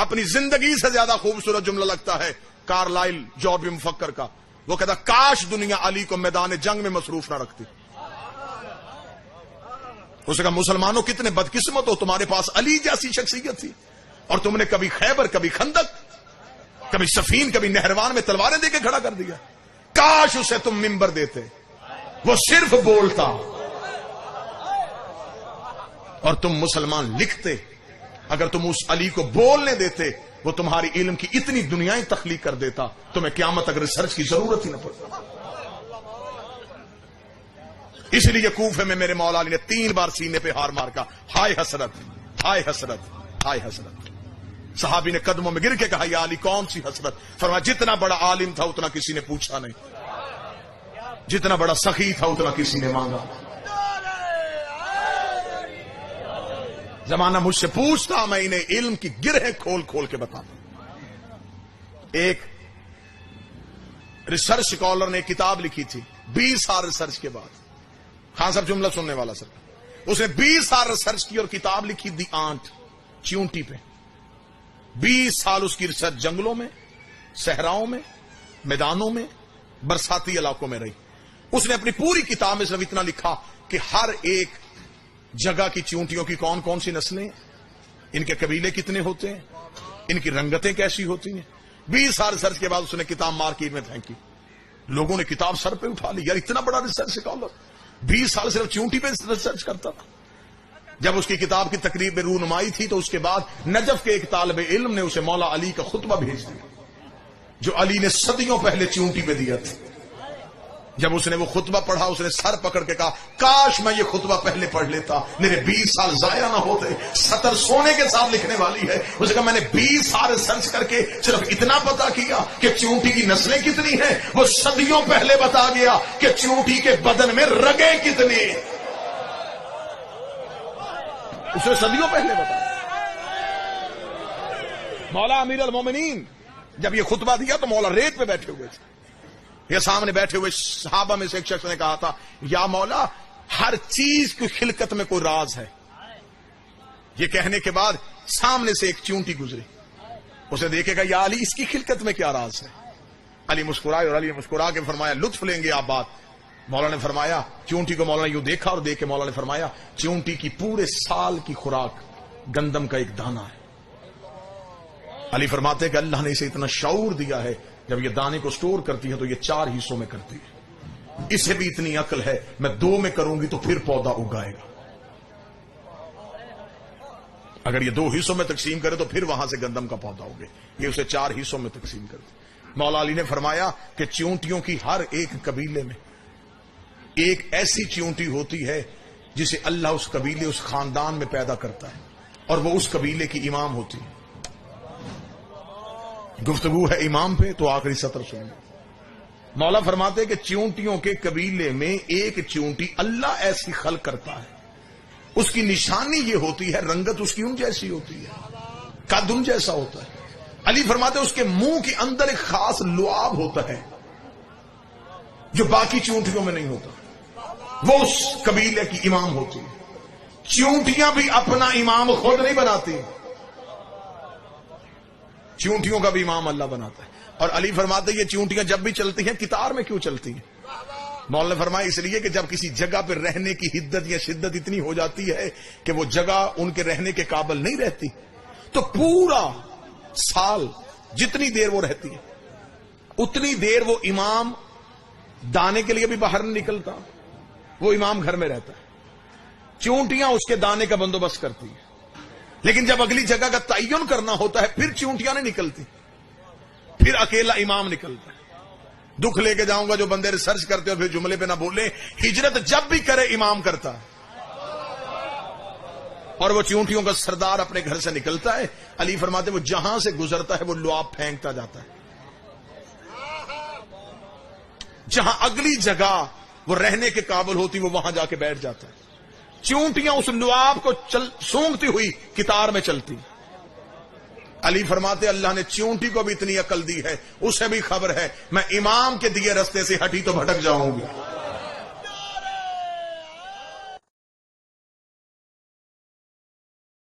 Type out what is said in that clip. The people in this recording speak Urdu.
اپنی زندگی سے زیادہ خوبصورت جملہ لگتا ہے کارلائل جارج مفکر کا. وہ کہتا کاش دنیا علی کو میدان جنگ میں مصروف نہ رکھتی. اس نے کہا مسلمانوں کتنے بدقسمت ہو, تمہارے پاس علی جیسی شخصیت تھی اور تم نے کبھی خیبر, کبھی خندق, کبھی صفین, کبھی نہروان میں تلواریں دے کے کھڑا کر دیا. کاش اسے تم منبر دیتے, وہ صرف بولتا اور تم مسلمان لکھتے. اگر تم اس علی کو بولنے دیتے وہ تمہاری علم کی اتنی دنیایں تخلیق کر دیتا, تمہیں قیامت تک ریسرچ کی ضرورت ہی نہ پڑتی. اس لیے کوفے میں میرے مولا علی نے 3 بار سینے پہ ہار مار کا ہائے حسرت, ہائے حسرت, ہائے حسرت. صحابی نے قدموں میں گر کے کہا یا علی کون سی حسرت؟ فرمایا جتنا بڑا عالم تھا اتنا کسی نے پوچھا نہیں, جتنا بڑا سخی تھا اتنا کسی نے مانگا. زمانہ مجھ سے پوچھتا میں انہیں علم کی گرہیں کھول کھول کے بتاتا. ایک ریسرچ اسکالر نے ایک کتاب لکھی تھی 20 سال ریسرچ کے بعد. خان صاحب جملہ سننے والا سر. اس نے 20 سال ریسرچ کی اور کتاب لکھی دی آنٹ, چیونٹی پہ. 20 سال اس کی ریسرچ جنگلوں میں, صحراؤں میں, میدانوں میں, برساتی علاقوں میں رہی. اس نے اپنی پوری کتاب میں صرف اتنا لکھا کہ ہر ایک جگہ کی چیونٹیوں کی کون کون سی نسلیں, ان کے قبیلے کتنے ہوتے ہیں, ان کی رنگتیں کیسی ہوتی ہیں. 20 سال ریسرچ کے بعد اس نے کتاب مارکیٹ میں پھینکی. لوگوں نے کتاب سر پہ اٹھا لی, یار اتنا بڑا ریسرچ اسکالر 20 سال صرف چیونٹی پہ ریسرچ کرتا تھا. جب اس کی کتاب کی تقریب میں رونمائی تھی تو اس کے بعد نجف کے ایک طالب علم نے اسے مولا علی کا خطبہ بھیج دیا جو علی نے صدیوں پہلے چیونٹی پہ دیا تھا. جب اس نے وہ خطبہ پڑھا اس نے سر پکڑ کے کہا کاش میں یہ خطبہ پہلے پڑھ لیتا, میرے 20 سال ضائع نہ ہوتے. سطر سونے کے ساتھ لکھنے والی ہے. اس نے کہا میں نے 20 سال ریسرچ کر کے صرف اتنا پتا کیا کہ چیونٹی کی نسلیں کتنی ہیں, وہ صدیوں پہلے بتا گیا کہ چیونٹی کے بدن میں رگیں کتنی, اسے صدیوں پہلے بتا. مولا امیر المومنین جب یہ خطبہ دیا تو مولا ریت پہ بیٹھے ہوئے تھے. یہ سامنے بیٹھے ہوئے صحابہ میں سے ایک شخص نے کہا تھا یا مولا ہر چیز کی خلقت میں کوئی راز ہے. یہ کہنے کے بعد سامنے سے ایک چیونٹی گزری. اسے دیکھے گا یا علی اس کی خلقت میں کیا راز ہے. علی مسکرائے اور علی مسکرا کے فرمایا لطف لیں گے آپ بات. مولا نے فرمایا چیونٹی کو مولا نے یوں دیکھا اور دیکھ کے مولا نے فرمایا چیونٹی کی پورے سال کی خوراک گندم کا ایک دانہ ہے. علی فرماتے کہ اللہ نے اسے اتنا شعور دیا ہے جب یہ دانے کو سٹور کرتی ہے تو یہ 4 حصوں میں کرتی ہے. اسے بھی اتنی عقل ہے میں 2 میں کروں گی تو پھر پودا اگائے گا. اگر یہ 2 حصوں میں تقسیم کرے تو پھر وہاں سے گندم کا پودا ہوگے. یہ اسے 4 حصوں میں تقسیم کرتی. مولا علی نے فرمایا کہ چیونٹیوں کی ہر ایک قبیلے میں ایک ایسی چیونٹی ہوتی ہے جسے اللہ اس قبیلے اس خاندان میں پیدا کرتا ہے اور وہ اس قبیلے کی امام ہوتی ہے. گفتگو ہے امام پہ تو آخری سطر سنیں. مولا فرماتے کہ چیونٹیوں کے قبیلے میں ایک چیونٹی اللہ ایسی خلق کرتا ہے, اس کی نشانی یہ ہوتی ہے رنگت اس کی ان جیسی ہوتی ہے, قد ان جیسا ہوتا ہے. علی فرماتے اس کے منہ کے اندر ایک خاص لعاب ہوتا ہے جو باقی چیونٹیوں میں نہیں ہوتا, وہ اس قبیلے کی امام ہوتی ہے. چیونٹیاں بھی اپنا امام خود نہیں بناتی, چیونٹیوں کا بھی امام اللہ بناتا ہے. اور علی فرماتے یہ چیونٹیاں جب بھی چلتی ہیں قطار میں کیوں چلتی ہیں؟ مولا نے فرمایا اس لیے کہ جب کسی جگہ پہ رہنے کی حدت یا شدت اتنی ہو جاتی ہے کہ وہ جگہ ان کے رہنے کے قابل نہیں رہتی تو پورا سال جتنی دیر وہ رہتی ہے اتنی دیر وہ امام دانے کے لیے بھی باہر نہیں نکلتا, وہ امام گھر میں رہتا ہے. چیونٹیاں اس کے دانے کا بندوبست کرتی ہیں, لیکن جب اگلی جگہ کا تعین کرنا ہوتا ہے پھر چیونٹیاں نہیں نکلتی, پھر اکیلا امام نکلتا ہے. دکھ لے کے جاؤں گا جو بندے ریسرچ کرتے اور پھر جملے پہ نہ بولے, ہجرت جب بھی کرے امام کرتا ہے اور وہ چیونٹیوں کا سردار اپنے گھر سے نکلتا ہے. علی فرماتے وہ جہاں سے گزرتا ہے وہ لعاب پھینکتا جاتا ہے, جہاں اگلی جگہ وہ رہنے کے قابل ہوتی وہ وہاں جا کے بیٹھ جاتا ہے. چیونٹیاں اس لعاب کو سونگتی ہوئی قطار میں چلتی. علی فرماتے اللہ نے چیونٹی کو بھی اتنی عقل دی ہے, اسے بھی خبر ہے میں امام کے دیے رستے سے ہٹی تو بھٹک جاؤں گی.